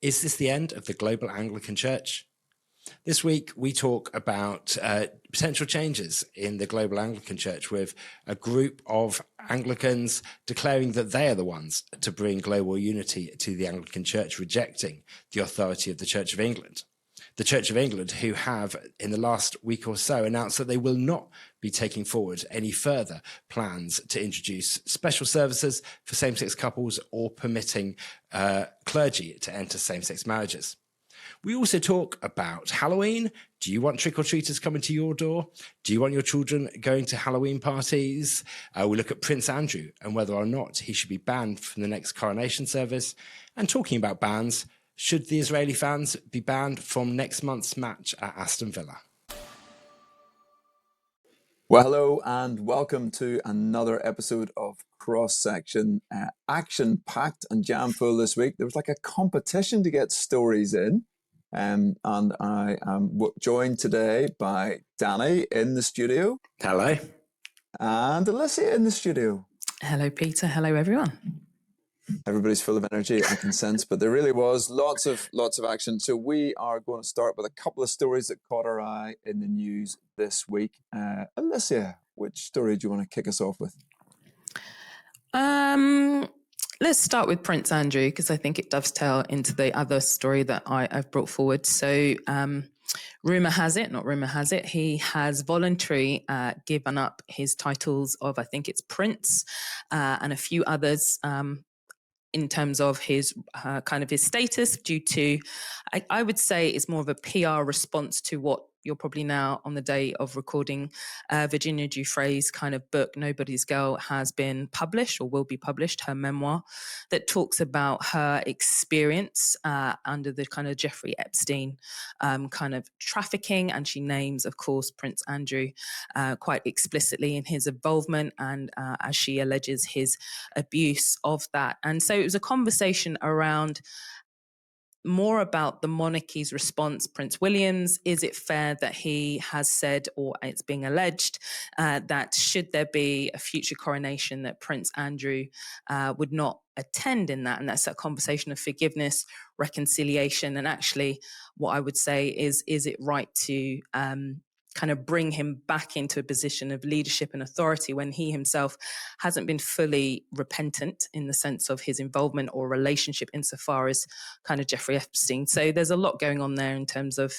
Is this the end of the Global Anglican Church? This week, we talk about potential changes in the Global Anglican Church, with a group of Anglicans declaring that they are the ones to bring global unity to the Anglican Church, rejecting the authority of the Church of England. The Church of England, who have, in the last week or so, announced that they will not be taking forward any further plans to introduce special services for same-sex couples or permitting clergy to enter same-sex marriages. We also talk about Halloween. Do you want trick-or-treaters coming to your door? Do you want your children going to Halloween parties? We look at Prince Andrew and whether or not he should be banned from the next coronation service. And talking about bans, should the Israeli fans be banned from next month's match at Aston Villa? Well, hello and welcome to another episode of Cross Section. Action-packed and jam-full this week. There was like a competition to get stories in. And I am joined today by Danny in the studio. Hello. And Alicia in the studio. Hello, Peter. Hello, everyone. Everybody's full of energy, I can sense, but there really was lots of action. So we are going to start with a couple of stories that caught our eye in the news this week. Alicia, which story do you want to kick us off with? Let's start with Prince Andrew, because I think it dovetails into the other story that I've brought forward. So rumour has it, he has voluntarily given up his titles of, I think it's Prince, and a few others in terms of his kind of his status due to, I would say it's more of a PR response to what you're probably now on the day of recording Virginia Giuffre's kind of book, Nobody's Girl, has been published or will be published, her memoir, that talks about her experience under the kind of Jeffrey Epstein kind of trafficking. And she names, of course, Prince Andrew quite explicitly in his involvement and, as she alleges, his abuse of that. And so it was a conversation around more about the monarchy's response. Prince William's, is it fair that he has said, or it's being alleged, that should there be a future coronation, that Prince Andrew would not attend in that? And that's a conversation of forgiveness, reconciliation, and actually what I would say is it right to kind of bring him back into a position of leadership and authority when he himself hasn't been fully repentant in the sense of his involvement or relationship insofar as kind of Jeffrey Epstein. So there's a lot going on there in terms of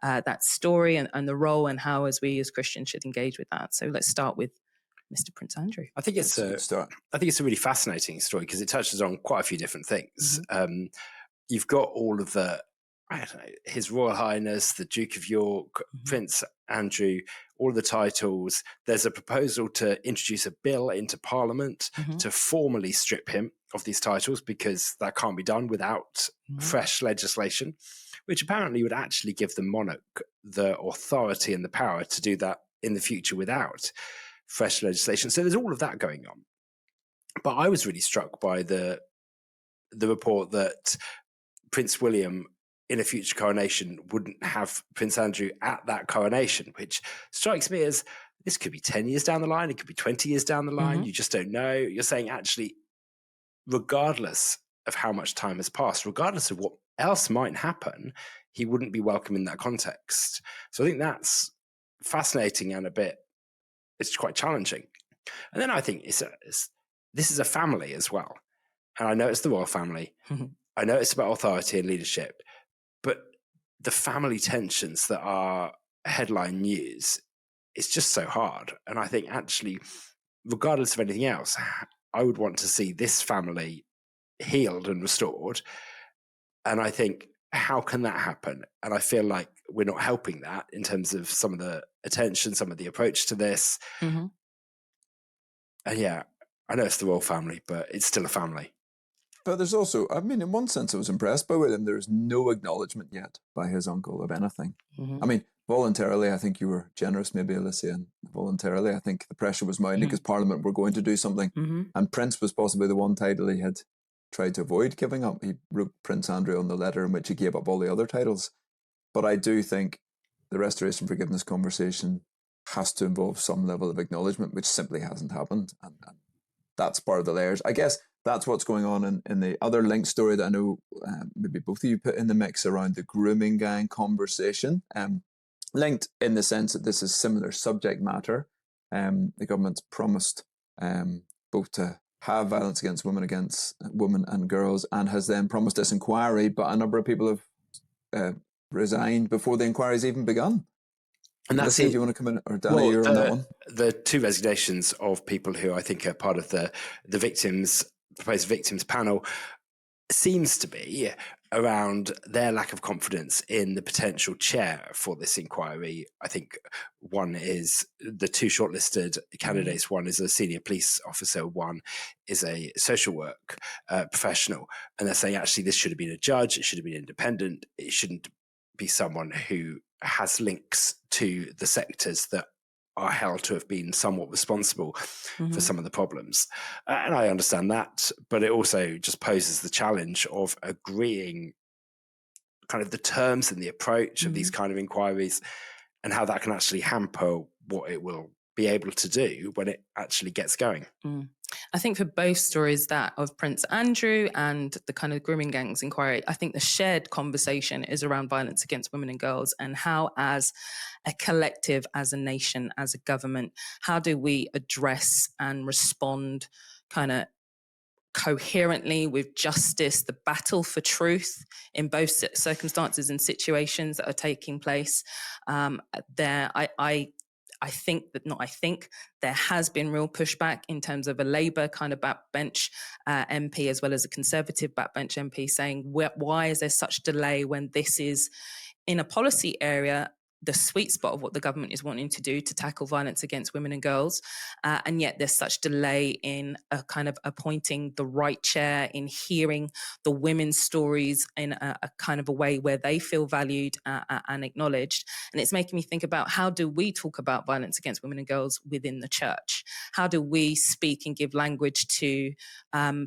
that story and the role and how as we as Christians should engage with that. So let's start with Mr. Prince Andrew. I think it's a really fascinating story because it touches on quite a few different things. Mm-hmm. You've got all of the, I don't know, His Royal Highness, the Duke of York, mm-hmm. Prince Andrew, all of the titles. There's a proposal to introduce a bill into Parliament mm-hmm. to formally strip him of these titles because that can't be done without mm-hmm. fresh legislation, which apparently would actually give the monarch the authority and the power to do that in the future without fresh legislation. So there's all of that going on. But I was really struck by the report that Prince William in a future coronation wouldn't have Prince Andrew at that coronation, which strikes me as this could be 10 years down the line, it could be 20 years down the line, mm-hmm. you just don't know. You're saying actually, regardless of how much time has passed, regardless of what else might happen, he wouldn't be welcome in that context. So I think that's fascinating and it's quite challenging. And then I think this is a family as well. And I know it's the royal family. Mm-hmm. I know it's about authority and leadership. But the family tensions that are headline news, it's just so hard. And I think actually, regardless of anything else, I would want to see this family healed and restored. And I think, how can that happen? And I feel like we're not helping that in terms of some of the attention, some of the approach to this. Mm-hmm. And yeah, I know it's the royal family, but it's still a family. But there's also, I mean, in one sense, I was impressed by William. There's no acknowledgement yet by his uncle of anything. Mm-hmm. I mean, voluntarily, I think you were generous, maybe, Alicia, and voluntarily, I think the pressure was mounting because Parliament were going to do something. Mm-hmm. And Prince was possibly the one title he had tried to avoid giving up. He wrote Prince Andrew on the letter in which he gave up all the other titles. But I do think the restoration forgiveness conversation has to involve some level of acknowledgement, which simply hasn't happened. And that's part of the layers. I guess that's what's going on in the other linked story that I know maybe both of you put in the mix around the grooming gang conversation. Linked in the sense that this is similar subject matter. The government's promised both to have violence against women and girls, and has then promised this inquiry, but a number of people have resigned before the inquiry's even begun. And that's it. If you want to come in, or Danny, you're on that one. The two resignations of people who I think are part of the proposed victims panel seems to be around their lack of confidence in the potential chair for this inquiry. I think one is the two shortlisted candidates. One is a senior police officer, one is a social work professional. And they're saying, actually, this should have been a judge. It should have been independent. It shouldn't be someone who has links to the sectors that are held to have been somewhat responsible for some of the problems. And I understand that, but it also just poses the challenge of agreeing kind of the terms and the approach of these kind of inquiries, and how that can actually hamper what it will be able to do when it actually gets going. I think for both stories, that of Prince Andrew and the kind of grooming gangs inquiry, I think the shared conversation is around violence against women and girls, and how, as a collective, as a nation, as a government, how do we address and respond kind of coherently with justice, the battle for truth in both circumstances and situations that are taking place. There has been real pushback in terms of a Labour kind of backbench MP, as well as a Conservative backbench MP, saying, why is there such delay when this is, in a policy area, the sweet spot of what the government is wanting to do to tackle violence against women and girls. And yet there's such delay in a kind of appointing the right chair, in hearing the women's stories in a kind of a way where they feel valued and acknowledged. And it's making me think about, how do we talk about violence against women and girls within the church? How do we speak and give language to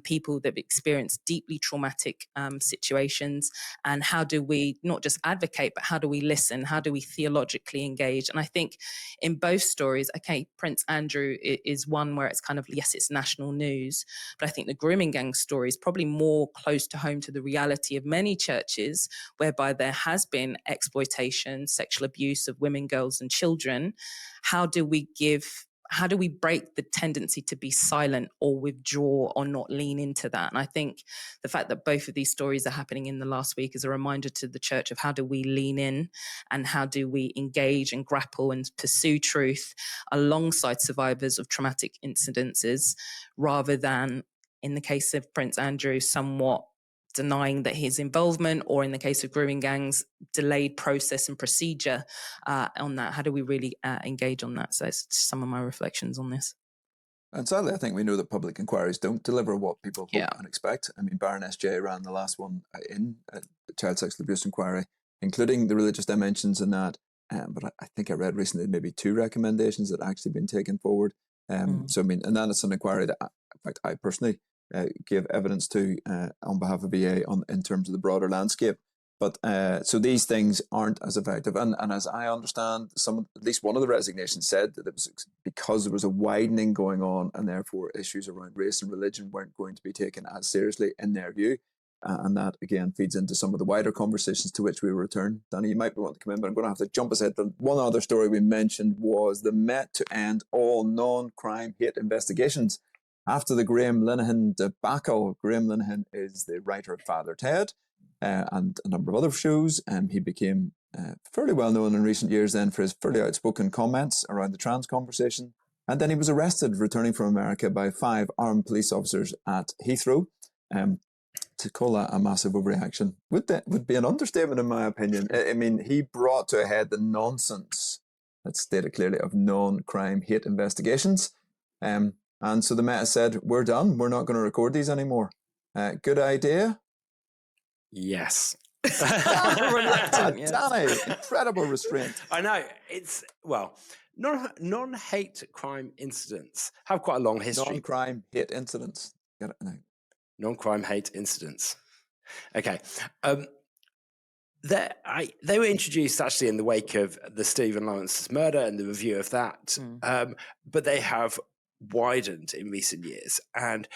people that have experienced deeply traumatic situations? And how do we not just advocate, but how do we listen? How do we theologically engage? And I think in both stories, okay, Prince Andrew is one where it's kind of, yes, it's national news, but I think the grooming gang story is probably more close to home to the reality of many churches, whereby there has been exploitation, sexual abuse of women, girls, and children. How do we break the tendency to be silent or withdraw or not lean into that? And I think the fact that both of these stories are happening in the last week is a reminder to the church of how do we lean in, and how do we engage and grapple and pursue truth alongside survivors of traumatic incidences, rather than, in the case of Prince Andrew, somewhat denying that his involvement, or in the case of grooming gangs, delayed process and procedure on that. How do we really engage on that? So it's some of my reflections on this. And sadly, I think we know that public inquiries don't deliver what people hope and expect. I mean, Baroness J ran the last one in the child sexual abuse inquiry, including the religious dimensions in that. But I think I read recently maybe 2 recommendations that actually been taken forward. So, I mean, and that is an inquiry that, in fact, I personally give evidence to on behalf of VA in terms of the broader landscape. But so these things aren't as effective. And as I understand, at least one of the resignations said that it was because there was a widening going on, and therefore issues around race and religion weren't going to be taken as seriously in their view. And that, again, feeds into some of the wider conversations to which we will return. Danny, you might want to come in, but I'm going to have to jump ahead. The one other story we mentioned was the Met to end all non-crime hate investigations. After the Graham Linehan debacle. Graham Linehan is the writer of Father Ted and a number of other shows. He became fairly well known in recent years then for his fairly outspoken comments around the trans conversation. And then he was arrested returning from America by 5 armed police officers at Heathrow. To call that a massive overreaction would be an understatement, in my opinion. I mean, he brought to a head the nonsense, let's state it clearly, of non-crime hate investigations. And so the Met said, we're done. We're not going to record these anymore. Good idea? Yes. Danny, incredible restraint. I know. It's, well, non-hate crime incidents have quite a long history. Non-crime hate incidents. Get it now. Non-crime hate incidents. Okay. They were introduced actually in the wake of the Stephen Lawrence's murder and the review of that. But they have widened in recent years. And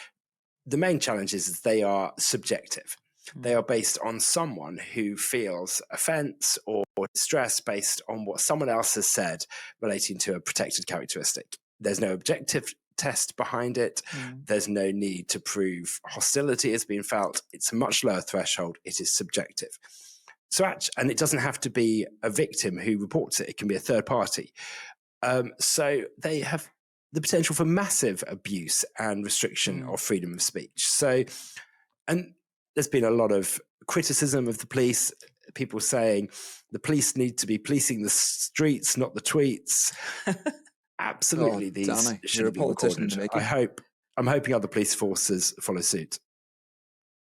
the main challenge is they are subjective. They are based on someone who feels offence or distress based on what someone else has said relating to a protected characteristic. There's no objective test behind it. There's no need to prove hostility has been felt. It's a much lower threshold. It is subjective. And it doesn't have to be a victim who reports it. It can be a third party. So they have the potential for massive abuse and restriction of freedom of speech. And there's been a lot of criticism of the police, people saying the police need to be policing the streets, not the tweets. Absolutely, these Danny, should you're a be politician recorded. to make it. I'm hoping other police forces follow suit.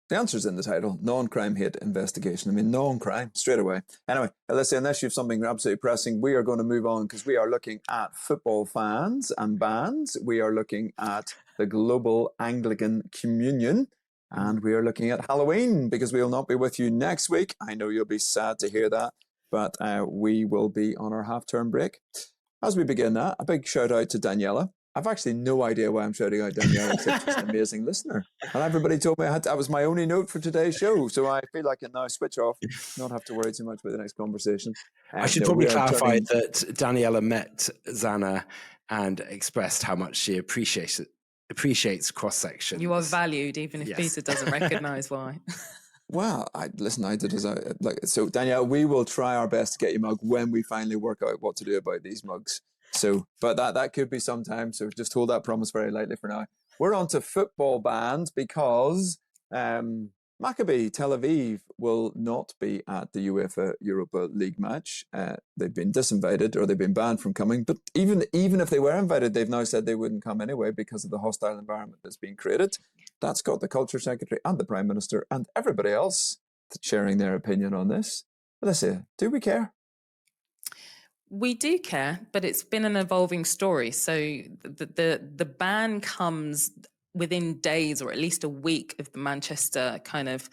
The answer's in the title, non-crime hate investigation. I mean, non-crime, straight away. Anyway, Alicia, unless you have something absolutely pressing, we are going to move on because we are looking at football fans and bands. We are looking at the Global Anglican Communion. And we are looking at Halloween because we will not be with you next week. I know you'll be sad to hear that, but we will be on our half-term break. As we begin that, a big shout out to Daniela. I've actually no idea why I'm shouting out Daniela, except she's an amazing listener. And everybody told me that was my only note for today's show. So I feel I can now switch off, not have to worry too much about the next conversation. I should probably clarify that Daniela met Zana and expressed how much she appreciates cross-section. You are valued, even if Peter doesn't recognise why. Well, I did as I like. So, Danielle, we will try our best to get you a mug when we finally work out what to do about these mugs. So, but that could be sometime. So, just hold that promise very lightly for now. We're on to football bands because Maccabi Tel Aviv will not be at the UEFA Europa League match. They've been disinvited or they've been banned from coming. But even if they were invited, they've now said they wouldn't come anyway because of the hostile environment that's been created. That's got the Culture Secretary and the Prime Minister and everybody else sharing their opinion on this. Alicia, do we care? We do care, but it's been an evolving story. So the ban comes within days or at least a week of the Manchester kind of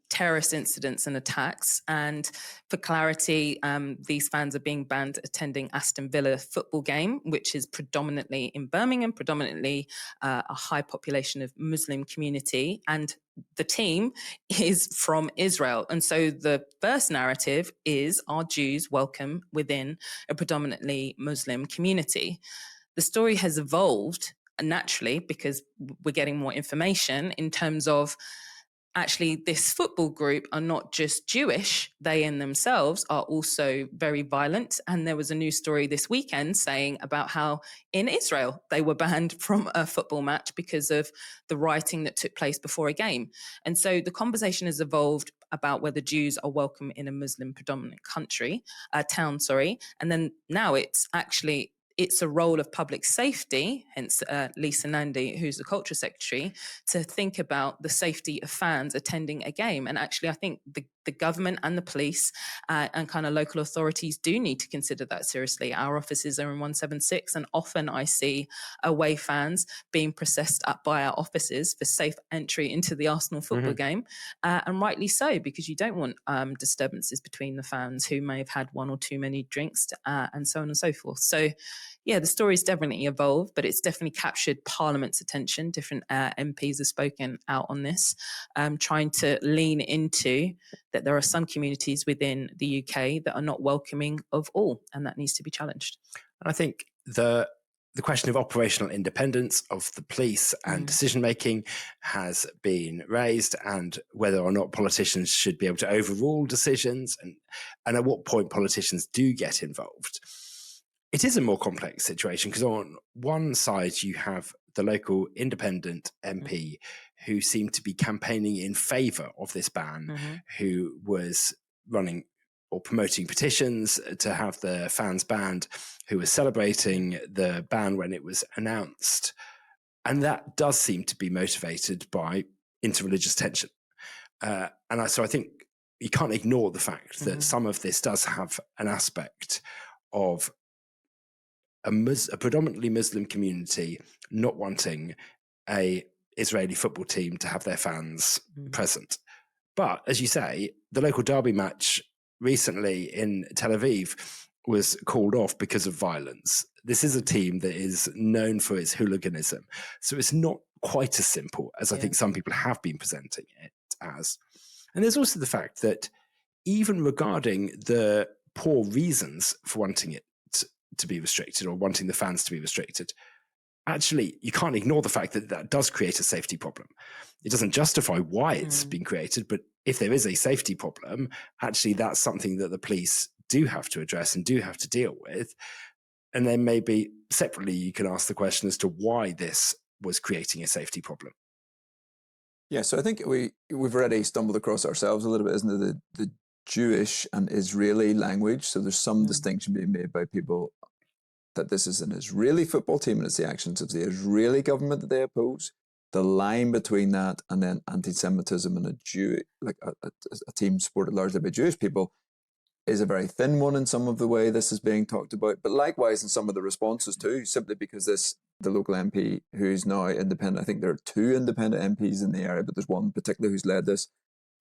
terrorist incidents and attacks. And for clarity, these fans are being banned attending Aston Villa football game, which is predominantly in Birmingham, predominantly a high population of Muslim community. And the team is from Israel. And so the first narrative is, are Jews welcome within a predominantly Muslim community? The story has evolved naturally because we're getting more information in terms of actually this football group are not just Jewish, they in themselves are also very violent. And there was a news story this weekend saying about how in Israel they were banned from a football match because of the rioting that took place before a game. And so the conversation has evolved about whether Jews are welcome in a Muslim predominant town. And then now it's a role of public safety, hence Lisa Nandy, who's the Culture Secretary, to think about the safety of fans attending a game. And actually, I think the government and the police and kind of local authorities do need to consider that seriously. Our offices are in 176, and often I see away fans being processed up by our offices for safe entry into the Arsenal football game. And rightly so, because you don't want disturbances between the fans who may have had one or too many drinks and so on and so forth. So, yeah, the story's definitely evolved, but it's definitely captured Parliament's attention. Different MPs have spoken out on this, trying to lean into that there are some communities within the UK that are not welcoming of all, and that needs to be challenged. I think the question of operational independence of the police and decision-making has been raised, and whether or not politicians should be able to overrule decisions and at what point politicians do get involved. It is a more complex situation because on one side you have the local independent MP who seemed to be campaigning in favour of this ban, who was running or promoting petitions to have the fans banned, who was celebrating the ban when it was announced. And that does seem to be motivated by interreligious tension. So I think you can't ignore the fact that some of this does have an aspect of a predominantly Muslim community not wanting a Israeli football team to have their fans present. But as you say, the local derby match recently in Tel Aviv was called off because of violence. this is a team that is known for its hooliganism. So it's not quite as simple as I think some people have been presenting it as. And there's also the fact that even regarding the poor reasons for wanting it to be restricted or wanting the fans to be restricted, actually, you can't ignore the fact that that does create a safety problem. It doesn't justify why it's been created, but if there is a safety problem, actually that's something that the police do have to address and do have to deal with. And then maybe separately, you can ask the question as to why this was creating a safety problem. Yeah, so I think we've already stumbled across ourselves a little bit, isn't it? The Jewish and Israeli language. So there's some distinction being made by people that this is an Israeli football team and it's the actions of the Israeli government that they oppose. The line between that and then anti-Semitism and a team supported largely by Jewish people is a very thin one in some of the way this is being talked about, but likewise in some of the responses too, simply because the local MP who's now independent, I think there are 2 independent MPs in the area, but there's one particular who's led this.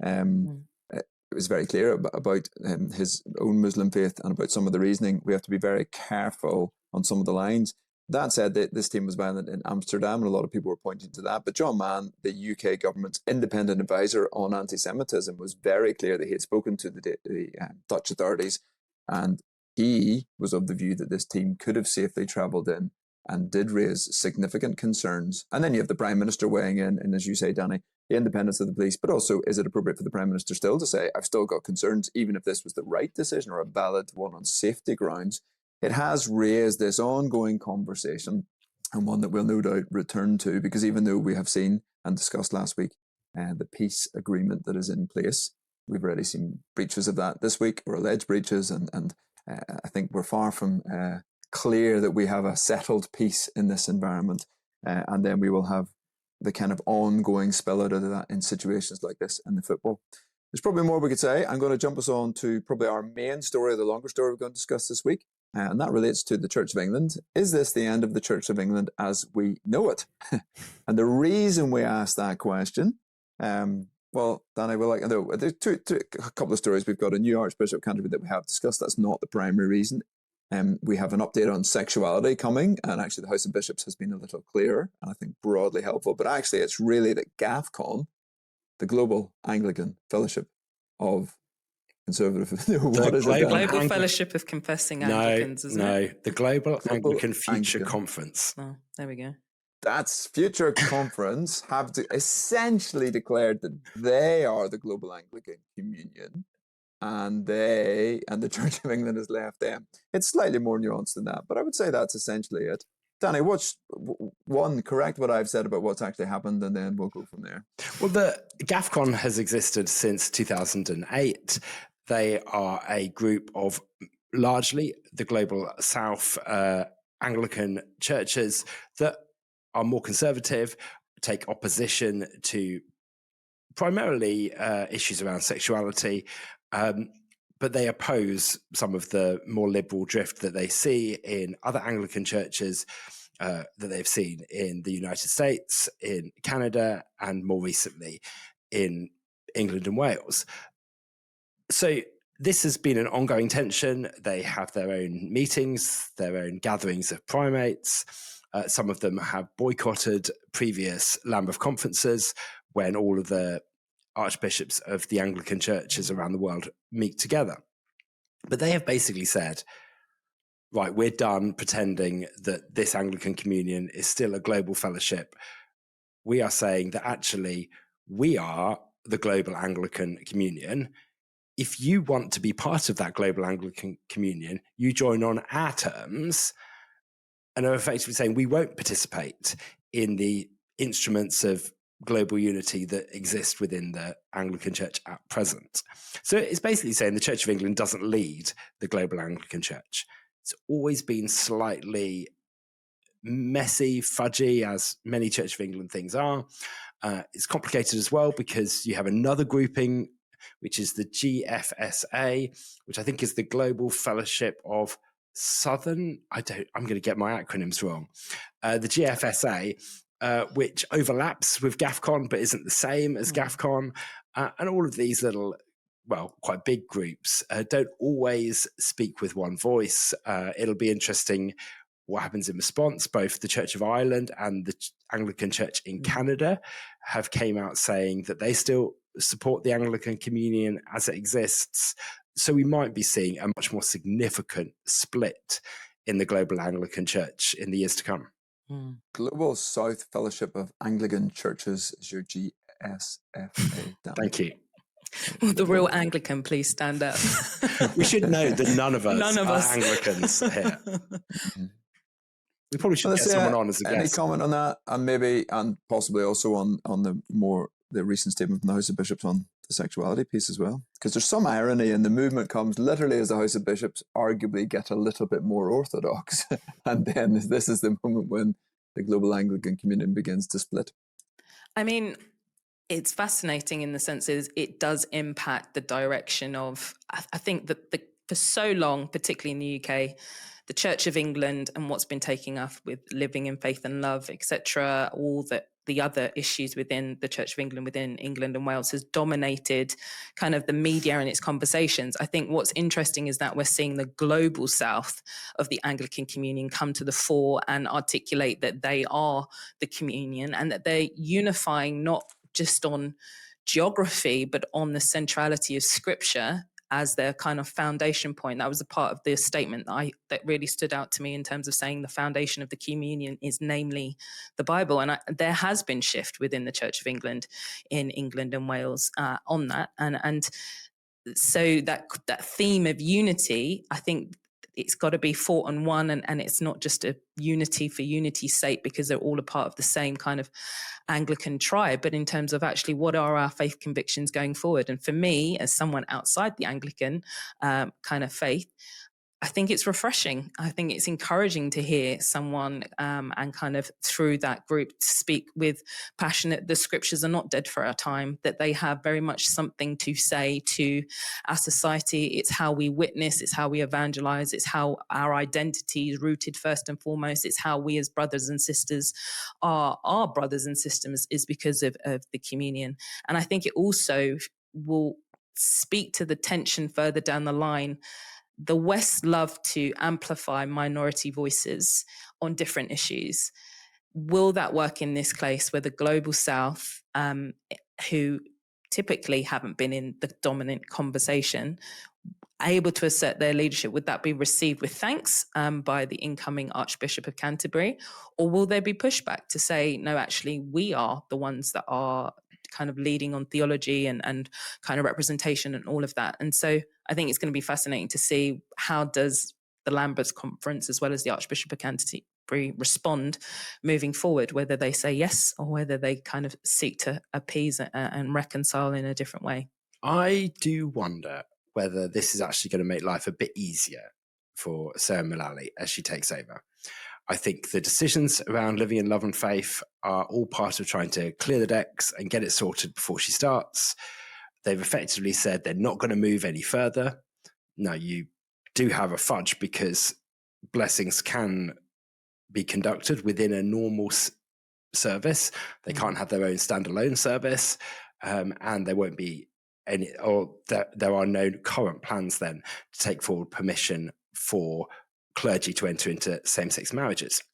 It was very clear about his own Muslim faith and about some of the reasoning. We have to be very careful on some of the lines. That said, this team was violent in Amsterdam, and a lot of people were pointing to that. But John Mann, the UK government's independent advisor on anti-Semitism, was very clear that he had spoken to the Dutch authorities, and he was of the view that this team could have safely travelled in and did raise significant concerns. And then you have the Prime Minister weighing in, and as you say, Danny, the independence of the police, but also is it appropriate for the Prime Minister still to say, I've still got concerns, even if this was the right decision or a valid one on safety grounds? It has raised this ongoing conversation, and one that we'll no doubt return to, because even though we have seen and discussed last week the peace agreement that is in place, we've already seen breaches of that this week, or alleged breaches, and I think we're far from clear that we have a settled peace in this environment, and then we will have the kind of ongoing spill out of that in situations like this in the football. There's probably more we could say. I'm going to jump us on to probably our main story, the longer story we're going to discuss this week, and that relates to the Church of England. Is this the end of the Church of England as we know it? And the reason we asked that question, well, Danny, there's a couple of stories. We've got a new Archbishop candidate that we have discussed. That's not the primary reason. We have an update on sexuality coming, and actually the House of Bishops has been a little clearer, and I think broadly helpful. But actually, it's really that GAFCON, the Global Anglican Fellowship of Conservative, what is it? Global Fellowship of Confessing Anglicans, isn't it? The Global Anglican Future Conference. Oh, there we go. That's Future Conference have essentially declared that they are the Global Anglican Communion, and the Church of England has left them. It's slightly more nuanced than that, but I would say that's essentially it. Danny, correct what I've said about what's actually happened, and then we'll go from there. Well, the GAFCON has existed since 2008. They are a group of largely the Global South Anglican churches that are more conservative, take opposition to primarily issues around sexuality, but they oppose some of the more liberal drift that they see in other Anglican churches that they've seen in the United States, in Canada, and more recently in England and Wales. So this has been an ongoing tension. They have their own meetings, their own gatherings of primates. Some of them have boycotted previous Lambeth conferences when all of the archbishops of the Anglican churches around the world meet together. But they have basically said, right, we're done pretending that this Anglican Communion is still a global fellowship. We are saying that actually we are the Global Anglican Communion. If you want to be part of that Global Anglican Communion, you join on our terms, and are effectively saying we won't participate in the instruments of global unity that exist within the Anglican Church at present. So it's basically saying the Church of England doesn't lead the Global Anglican Church. It's always been slightly messy, fudgy, as many Church of England things are. It's complicated as well because you have another grouping, which is the GFSA, which I think is the Global Fellowship of Southern, I'm going to get my acronyms wrong. The GFSA, which overlaps with GAFCON, but isn't the same as GAFCON. And all of these little, quite big groups don't always speak with one voice. It'll be interesting what happens in response. Both the Church of Ireland and the Anglican Church in Canada have came out saying that they still support the Anglican Communion as it exists. So we might be seeing a much more significant split in the Global Anglican Church in the years to come. Global South Fellowship of Anglican Churches is your GSFA. Thank you. Will the real Anglican please stand up? We should know that none of us are Anglicans here. We probably should get someone on as a guest. Any comment on that? And possibly also on the recent statement from the House of Bishops on the sexuality piece as well? Because there's some irony, and the movement comes literally as the House of Bishops arguably get a little bit more orthodox. And then this is the moment when the Global Anglican Communion begins to split. I mean, it's fascinating in the sense is it does impact the direction of, I think that for so long, particularly in the UK, the Church of England and what's been taking off with living in faith and love, etc., all the other issues within the Church of England, within England and Wales, has dominated kind of the media and its conversations. I think what's interesting is that we're seeing the global south of the Anglican Communion come to the fore and articulate that they are the communion and that they're unifying not just on geography, but on the centrality of Scripture as their kind of foundation point. That was a part of the statement that really stood out to me in terms of saying the foundation of the communion is namely the Bible. And there has been shift within the Church of England in England and Wales on that. And so that theme of unity, I think it's got to be fought and won, and it's not just a unity for unity's sake because they're all a part of the same kind of Anglican tribe, but in terms of actually what are our faith convictions going forward. And for me, as someone outside the Anglican kind of faith, I think it's refreshing. I think it's encouraging to hear someone and kind of through that group speak with passion that the Scriptures are not dead for our time, that they have very much something to say to our society. It's how we witness, it's how we evangelize, it's how our identity is rooted first and foremost. It's how we as brothers and sisters are brothers and sisters is because of the communion. And I think it also will speak to the tension further down the line. The West love to amplify minority voices on different issues. Will that work in this case where the global South, who typically haven't been in the dominant conversation, able to assert their leadership? Would that be received with thanks by the incoming Archbishop of Canterbury? Or will there be pushback to say, no, actually, we are the ones that are kind of leading on theology and kind of representation and all of that. And so I think it's going to be fascinating to see how does the Lambert's Conference as well as the Archbishop of Canterbury respond moving forward, whether they say yes or whether they kind of seek to appease and reconcile in a different way. I do wonder whether this is actually going to make life a bit easier for Sarah Mullally as she takes over. I think the decisions around living in love and faith are all part of trying to clear the decks and get it sorted before she starts. They've effectively said they're not going to move any further. Now, you do have a fudge because blessings can be conducted within a normal service. They can't have their own standalone service, and there won't be any, or there are no current plans then to take forward permission for clergy to enter into same-sex marriages.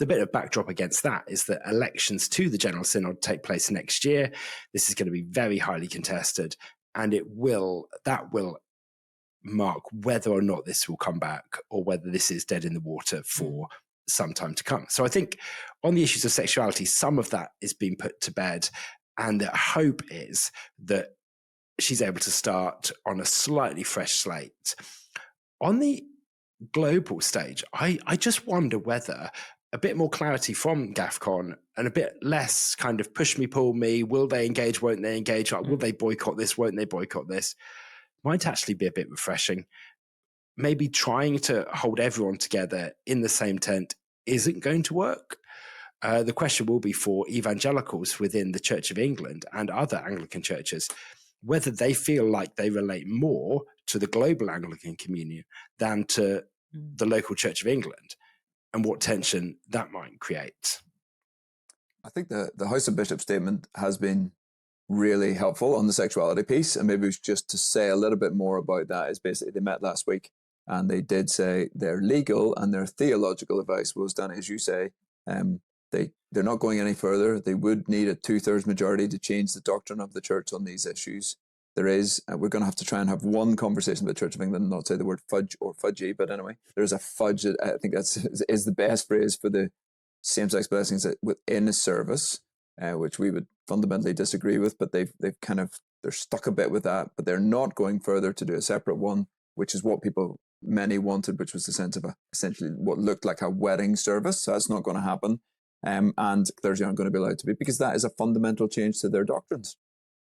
The bit of backdrop against that is that elections to the General Synod take place next year. This is going to be very highly contested, and that will mark whether or not this will come back or whether this is dead in the water for some time to come. So I think on the issues of sexuality, some of that is being put to bed, and the hope is that she's able to start on a slightly fresh slate. On the global stage, I just wonder whether a bit more clarity from GAFCON and a bit less kind of push me, pull me, will they engage, won't they engage, like, will they boycott this, won't they boycott this, might actually be a bit refreshing. Maybe trying to hold everyone together in the same tent isn't going to work. The question will be for evangelicals within the Church of England and other Anglican churches, whether they feel like they relate more to the Global Anglican Communion than to the local Church of England, and what tension that might create. I think the House of Bishops statement has been really helpful on the sexuality piece, and maybe just to say a little bit more about that is basically they met last week and they did say their legal and their theological advice was, Danny, as you say, they're not going any further. They would need a 2/3 majority to change the doctrine of the church on these issues. There is, we're going to have to try and have one conversation with the Church of England, not say the word fudge or fudgy, but anyway, there's a fudge. I think that's is the best phrase for the same-sex blessings within a service, which we would fundamentally disagree with, but they're stuck a bit with that, but they're not going further to do a separate one, which is what many wanted, which was the sense of essentially what looked like a wedding service. So that's not going to happen. And clergy aren't going to be allowed to be, because that is a fundamental change to their doctrines.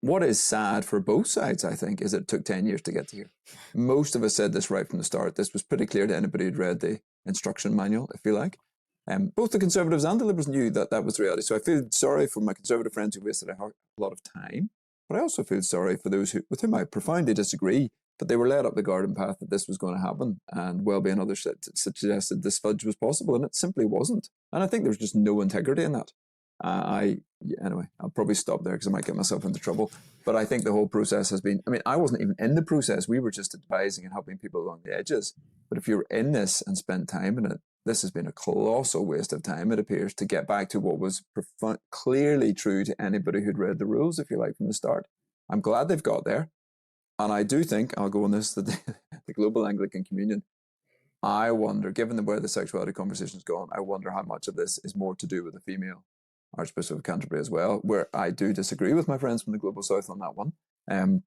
What is sad for both sides, I think, is it took 10 years to get to here. Most of us said this right from the start. This was pretty clear to anybody who'd read the instruction manual, if you like. Both the Conservatives and the Liberals knew that was the reality. So I feel sorry for my Conservative friends who wasted a lot of time, but I also feel sorry for those with whom I profoundly disagree, but they were led up the garden path that this was going to happen, and well-being others suggested this fudge was possible, and it simply wasn't. And I think there was just no integrity in that. Anyway, I'll probably stop there because I might get myself into trouble. But I think the whole process has been, I wasn't even in the process. We were just advising and helping people along the edges. But if you're in this and spend time in it, this has been a colossal waste of time, it appears, to get back to what was clearly true to anybody who'd read the rules, if you like, from the start. I'm glad they've got there. And I do think, I'll go on this, that the Global Anglican Communion, I wonder, given where the sexuality conversation's gone, I wonder how much of this is more to do with the female Archbishop of Canterbury as well, where I do disagree with my friends from the Global South on that one. I'm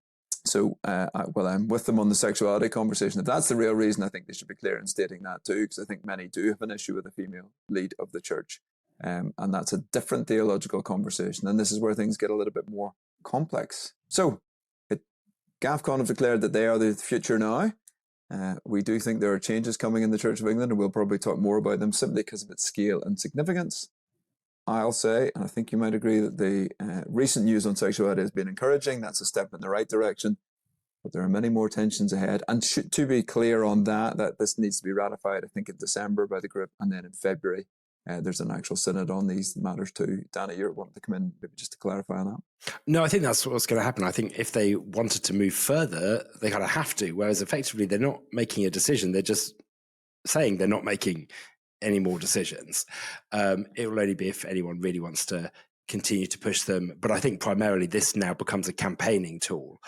with them on the sexuality conversation. If that's the real reason, I think they should be clear in stating that too, because I think many do have an issue with the female lead of the church. And that's a different theological conversation. And this is where things get a little bit more complex. So, GAFCON have declared that they are the future now. We do think there are changes coming in the Church of England, and we'll probably talk more about them simply because of its scale and significance. I'll say, and I think you might agree, that the recent news on sexuality has been encouraging. That's a step in the right direction. But there are many more tensions ahead. And to be clear on that this needs to be ratified, I think, in December by the group, and then in February. There's an actual synod on these matters too. Danny, you're wanting to come in maybe just to clarify on that. No, I think that's what's going to happen. I think if they wanted to move further, they kind of have to, whereas effectively they're not making a decision. They're just saying they're not making any more decisions. It will only be if anyone really wants to continue to push them. But I think primarily this now becomes a campaigning tool.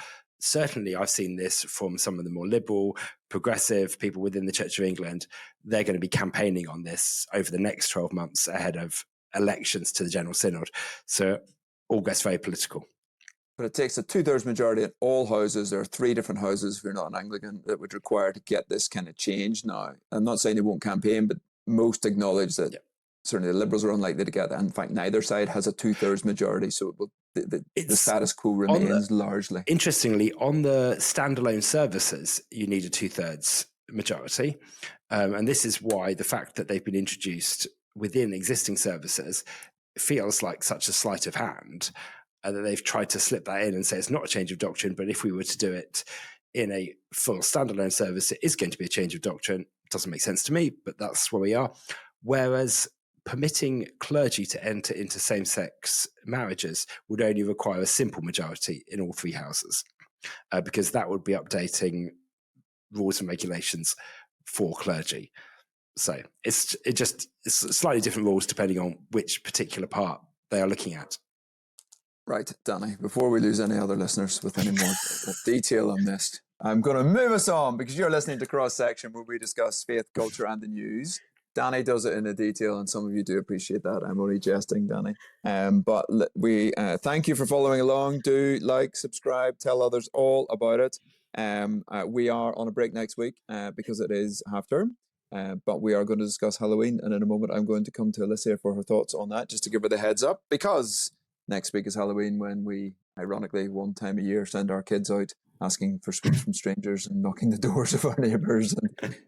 Certainly, I've seen this from some of the more liberal, progressive people within the Church of England. They're going to be campaigning on this over the next 12 months ahead of elections to the General Synod. So all gets very political. But it takes a 2/3 majority in all houses. There are 3 different houses, if you're not an Anglican, that would require to get this kind of change now. I'm not saying they won't campaign, but most acknowledge that certainly the Liberals are unlikely to get that. In fact, neither side has a 2/3 majority, so the status quo remains largely. Interestingly, on the standalone services, you need a 2/3 majority. And this is why the fact that they've been introduced within existing services feels like such a sleight of hand, that they've tried to slip that in and say it's not a change of doctrine, but if we were to do it in a full standalone service, it is going to be a change of doctrine. It doesn't make sense to me, but that's where we are. Whereas permitting clergy to enter into same-sex marriages would only require a simple majority in all 3 houses, because that would be updating rules and regulations for clergy. So it's slightly different rules depending on which particular part they are looking at. Right, Danny, before we lose any other listeners with any more detail on this, I'm going to move us on, because you're listening to Cross Section, where we discuss faith, culture and the news. Danny does it in a detail, and some of you do appreciate that. I'm only jesting, Danny. But we thank you for following along. Do like, subscribe, tell others all about it. We are on a break next week because it is half term. But we are going to discuss Halloween, and in a moment I'm going to come to Alicia for her thoughts on that, just to give her the heads up, because next week is Halloween, when we, ironically, one time a year send our kids out asking for sweets from strangers and knocking the doors of our neighbours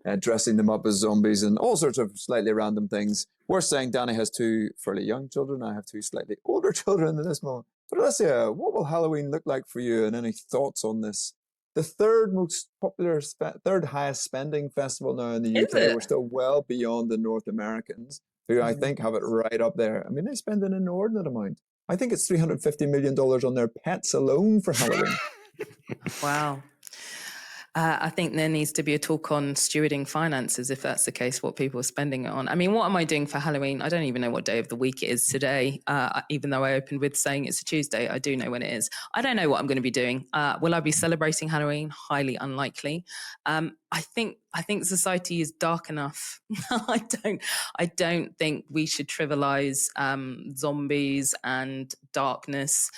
and dressing them up as zombies and all sorts of slightly random things. Worth saying, Danny has 2 fairly young children. I have 2 slightly older children at this moment. But Alicia, what will Halloween look like for you, and any thoughts on this? The third most popular, third highest spending festival now in the UK. We're still well beyond the North Americans, who I think have it right up there. I mean, they spend an inordinate amount. I think it's $350 million on their pets alone for Halloween. Wow. I think there needs to be a talk on stewarding finances, if that's the case, what people are spending it on. I mean, what am I doing for Halloween? I don't even know what day of the week it is today. Even though I opened with saying it's a Tuesday, I do know when it is. I don't know what I'm going to be doing. Will I be celebrating Halloween? Highly unlikely. I think society is dark enough. I don't think we should trivialize zombies and darkness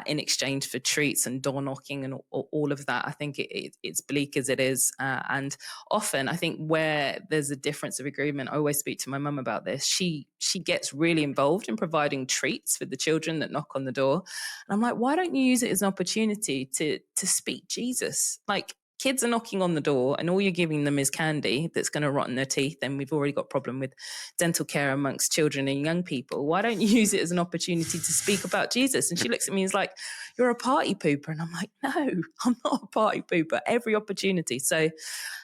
in exchange for treats and door knocking and all of that. I think it's bleak as it is. And often I think where there's a difference of agreement, I always speak to my mum about this. She gets really involved in providing treats for the children that knock on the door. And I'm like, why don't you use it as an opportunity to speak Jesus? Like, kids are knocking on the door and all you're giving them is candy that's going to rot in their teeth. And we've already got a problem with dental care amongst children and young people. Why don't you use it as an opportunity to speak about Jesus? And she looks at me and is like, you're a party pooper. And I'm like, no, I'm not a party pooper. Every opportunity. So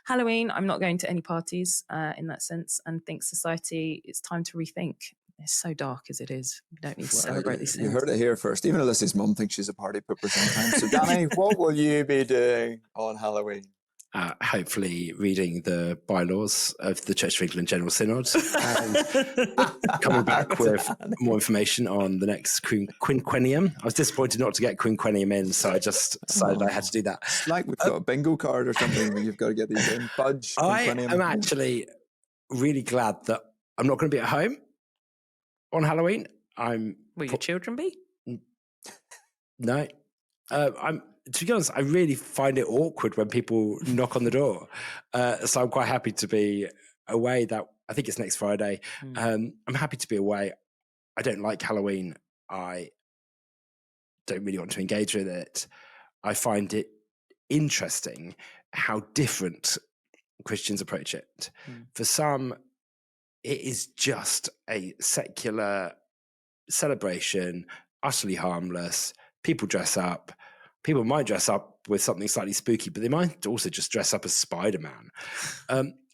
Halloween, I'm not going to any parties in that sense, and think society, it's time to rethink. It's so dark as it is. We don't need to celebrate these things. You heard it here first. Even Alicia's mum thinks she's a party pooper sometimes. So, Danny, what will you be doing on Halloween? Hopefully reading the bylaws of the Church of England General Synod and coming back with more information on the next quinquennium. I was disappointed not to get quinquennium in, so I just decided I had to do that. It's like we've got a bingo card or something where you've got to get these in. Budge, I am actually really glad that I'm not going to be at home on Halloween. Will your children be? No. To be honest, I really find it awkward when people knock on the door. So I'm quite happy to be away. I think it's next Friday. I'm happy to be away. I don't like Halloween. I don't really want to engage with it. I find it interesting how different Christians approach it. For some, it is just a secular celebration, utterly harmless. People dress up. People might dress up with something slightly spooky, but they might also just dress up as Spider-Man.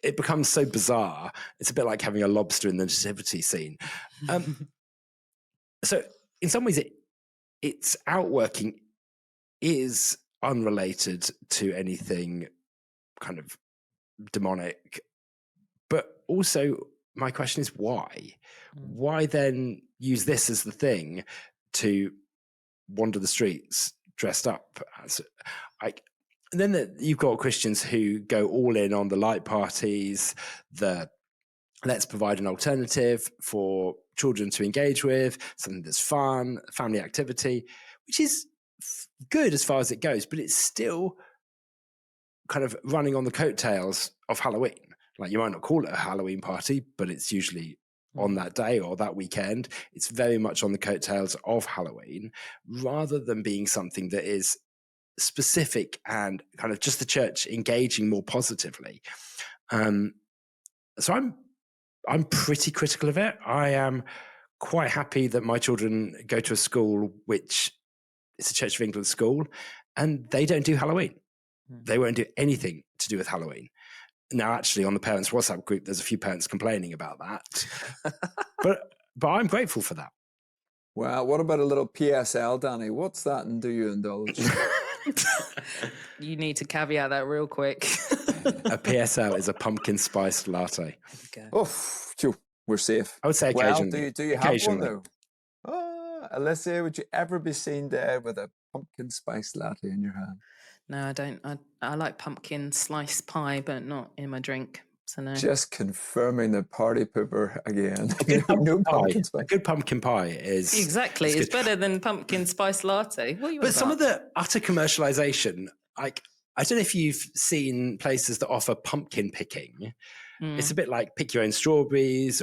It becomes so bizarre. It's a bit like having a lobster in the nativity scene. So in some ways, its outworking is unrelated to anything kind of demonic. But also, my question is why? Why then use this as the thing to wander the streets dressed up as and then you've got Christians who go all in on the light parties, let's provide an alternative for children to engage with, something that's fun, family activity, which is good as far as it goes, but it's still kind of running on the coattails of Halloween. Like, you might not call it a Halloween party, but it's usually on that day or that weekend. It's very much on the coattails of Halloween, rather than being something that is specific and kind of just the church engaging more positively. So I'm pretty critical of it. I am quite happy that my children go to a school which is a Church of England school, and they don't do Halloween. They won't do anything to do with Halloween. Now, actually, on the parents' WhatsApp group, there's a few parents complaining about that. but I'm grateful for that. Well, what about a little PSL, Danny? What's that, and do you indulge? You need to caveat that real quick. A PSL is a pumpkin spice latte. Okay. Oh, phew, we're safe. I would say occasionally. Well, do you have one, though? Alicia, would you ever be seen there with a pumpkin spice latte in your hand? No, I don't. I like pumpkin slice pie, but not in my drink. So no. Just confirming the party pooper again. A good pumpkin pie is... Exactly. It's better than pumpkin spice latte. What are you But about? some of the utter commercialization, like, I don't know if you've seen places that offer pumpkin picking. It's a bit like pick your own strawberries,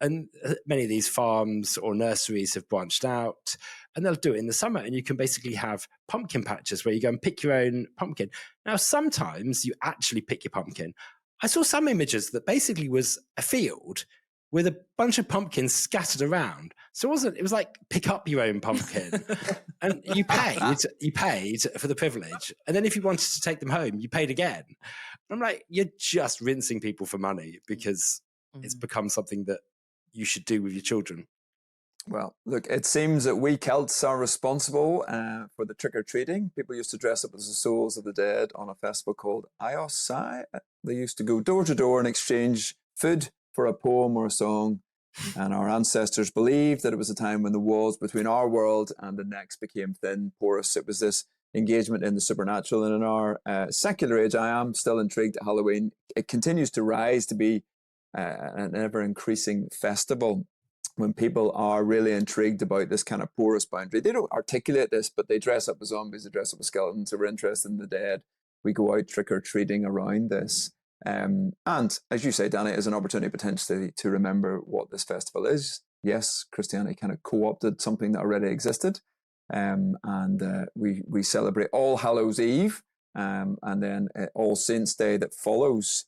and many of these farms or nurseries have branched out, and they'll do it in the summer, and you can basically have pumpkin patches where you go and pick your own pumpkin. Now, sometimes you actually pick your pumpkin. I saw some images that basically was a field with a bunch of pumpkins scattered around. So it was like pick up your own pumpkin, and you paid for the privilege. And then if you wanted to take them home, you paid again. I'm like, you're just rinsing people for money because it's become something that you should do with your children. Well, look, it seems that we Celts are responsible for the trick-or-treating. People used to dress up as the souls of the dead on a festival called Iosai. They used to go door to door and exchange food for a poem or a song. And our ancestors believed that it was a time when the walls between our world and the next became thin, porous. It was this engagement in the supernatural. And in our secular age, I am still intrigued at Halloween. It continues to rise to be an ever-increasing festival when people are really intrigued about this kind of porous boundary. They don't articulate this, but they dress up as zombies, they dress up as skeletons, so we're interested in the dead. We go out trick-or-treating around this. And as you say, Danny, is an opportunity potentially to remember what this festival is. Yes, Christianity kind of co-opted something that already existed. We celebrate All Hallows Eve and then All Saints Day that follows.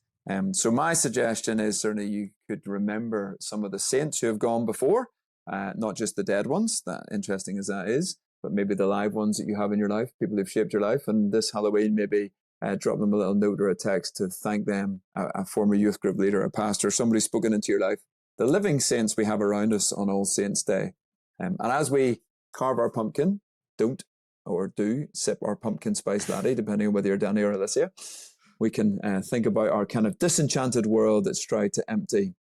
So my suggestion is certainly you could remember some of the saints who have gone before, not just the dead ones, that interesting as that is, but maybe the live ones that you have in your life, people who've shaped your life. And this Halloween, maybe drop them a little note or a text to thank them, a former youth group leader, a pastor, somebody spoken into your life. The living saints we have around us on All Saints Day. And as we carve our pumpkin, don't or do sip our pumpkin spice latte, depending on whether you're Danny or Alicia. We can think about our kind of disenchanted world that's tried to empty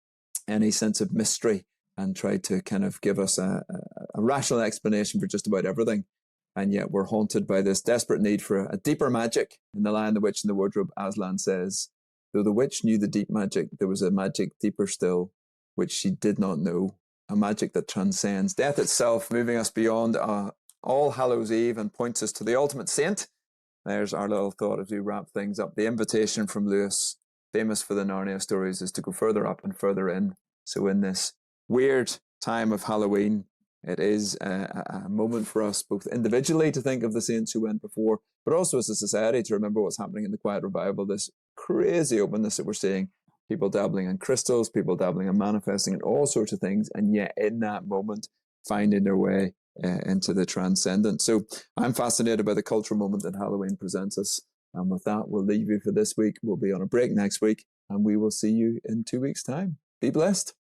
any sense of mystery and tried to kind of give us a rational explanation for just about everything. And yet we're haunted by this desperate need for a deeper magic. In The Lion, the Witch, and the Wardrobe, Aslan says, though the witch knew the deep magic, there was a magic deeper still, which she did not know, a magic that transcends death itself, moving us beyond All Hallows Eve and points us to the ultimate saint. There's our little thought as we wrap things up. The invitation from Lewis, famous for the Narnia stories, is to go further up and further in. So in this weird time of Halloween, it is a moment for us both individually to think of the saints who went before, but also as a society to remember what's happening in the Quiet Revival, this crazy openness that we're seeing, people dabbling in crystals, people dabbling and manifesting in all sorts of things, and yet in that moment finding their way into the transcendent. So I'm fascinated by the cultural moment that Halloween presents us. And with that, we'll leave you for this week. We'll be on a break next week, and we will see you in 2 weeks' time. Be blessed.